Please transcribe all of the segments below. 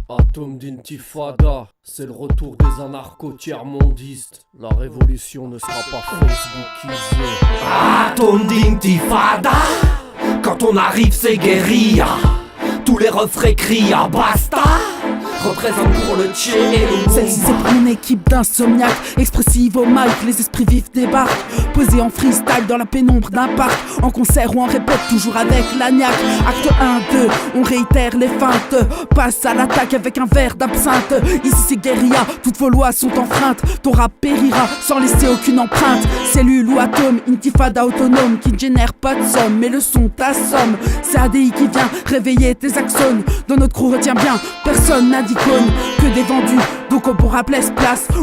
Atome d'intifada, c'est le retour des anarcho-tiers-mondistes. La révolution ne sera pas facebookisée. Atome d'intifada, quand on arrive c'est guérilla. Tous les refrains crient à basta. Représente pour le Tché et le Celle-ci c'est pour une équipe d'insomniaques, expressive au mic, les esprits vifs débarquent. Posés en freestyle dans la pénombre d'un parc, en concert ou en répète toujours avec la niaque. Acte 1-2, on réitère les feintes, passe à l'attaque avec un verre d'absinthe. Ici c'est guérilla, toutes vos lois sont enfreintes. Ton rap périra sans laisser aucune empreinte. Cellule ou atome, intifada autonome qui ne génère pas de somme, mais le son t'assomme. C'est ADI qui vient réveiller tes axones. Dans notre crew retiens bien, personne n'a d'icône que des vendus, donc on pourra place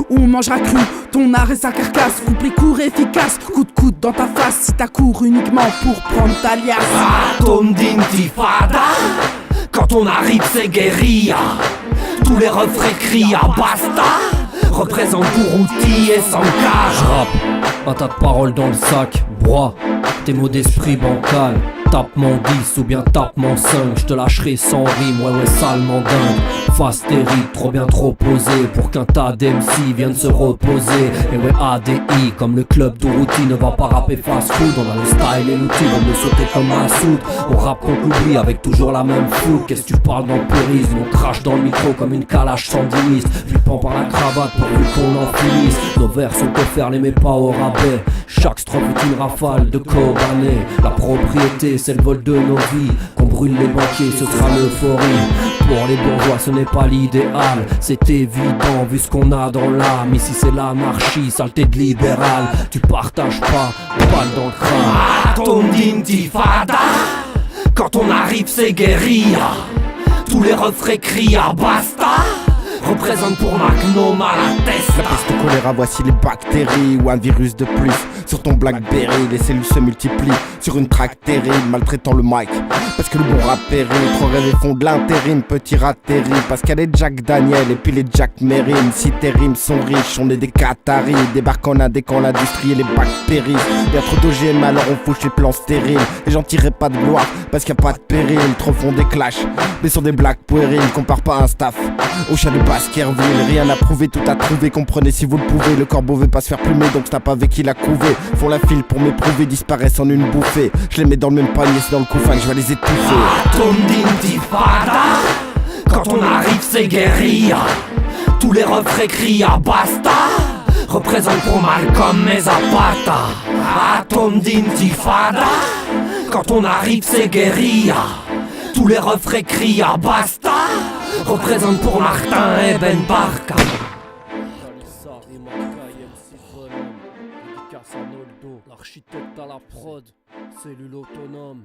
où on mangera cru ton art et sa carcasse. Couplet court et efficace, coup de coude dans ta face si t'as cours uniquement pour prendre ta liasse. Atome d'intifada, quand on arrive c'est guérilla. Tous les refrains crient à basta. Représente pour outil et sans cage. Rap, un tas de paroles dans le sac. Broie, tes mots d'esprit bancal. Tape mon 10 ou bien tape mon 5. Je te lâcherai sans rime, ouais salement dingue. Face terrible, trop bien trop posé pour qu'un tas d'MC vienne se reposer. Et ouais ADI, comme le club d'Uruti ne va pas rapper fast food. On a le style et l'outil, on me sauter comme un soude. On rappe qu'on l'oublie avec toujours la même foule. Qu'est-ce que tu parles d'empirisme? On crache dans le micro comme une calache sandiniste. Flippant par la cravate pourvu qu'on en finisse. Nos vers sont offerts, les mets pas au rabais. Chaque strophe est une rafale de cobané. La propriété c'est le vol de nos vies. Qu'on brûle les banquiers ce sera l'euphorie. Pour les bourgeois ce n'est pas l'idéal. C'est évident vu ce qu'on a dans l'âme. Ici c'est l'anarchie, saleté de libéral. Tu partages pas, balle dans le crâne. Atome d'intifada, quand on arrive c'est guérilla. Tous les refrains crient à basta. Représente pour Magnum à la testa. La peste au choléra, voici les bactéries ou un virus de plus. Sur ton Blackberry, les cellules se multiplient sur une track terrible, maltraitant le mic. Parce que le bon rap périt, trop rêvés font de l'intérim. Petit rat terrible, parce qu'elle est Jack Daniel et puis les Jack Merrin. Si tes rimes sont riches, on est des Qataris. Débarquant à quand l'industrie et les bacs périssent. Bien trop d'OGM alors on fouche les plans stériles. Les gens tireraient pas de gloire parce qu'il y a pas de péril. Trop font des clashs, mais sont des blagues puériles. Compare pas un staff au chat de Baskerville. Rien à prouver, tout à trouver, comprenez si vous le pouvez. Le corbeau veut pas se faire plumer, donc snap avec qui l'a couvé. Font la file pour m'éprouver, disparaissent en une bouffée. Je les mets dans le même panier, c'est dans le couffin que je vais les étouffer. Atome d'intifada, quand on arrive c'est guérilla. Tous les refrains crient à basta. Représente pour Malcolm et Zapata. Atome d'intifada, quand on arrive c'est guérilla. Tous les refrains crient à basta. Représente pour Martin et Ben Barka. Jalissa, Imaka, MC Bonhomme. Dédicace à Noldo, l'architecte à la prod. Cellule autonome.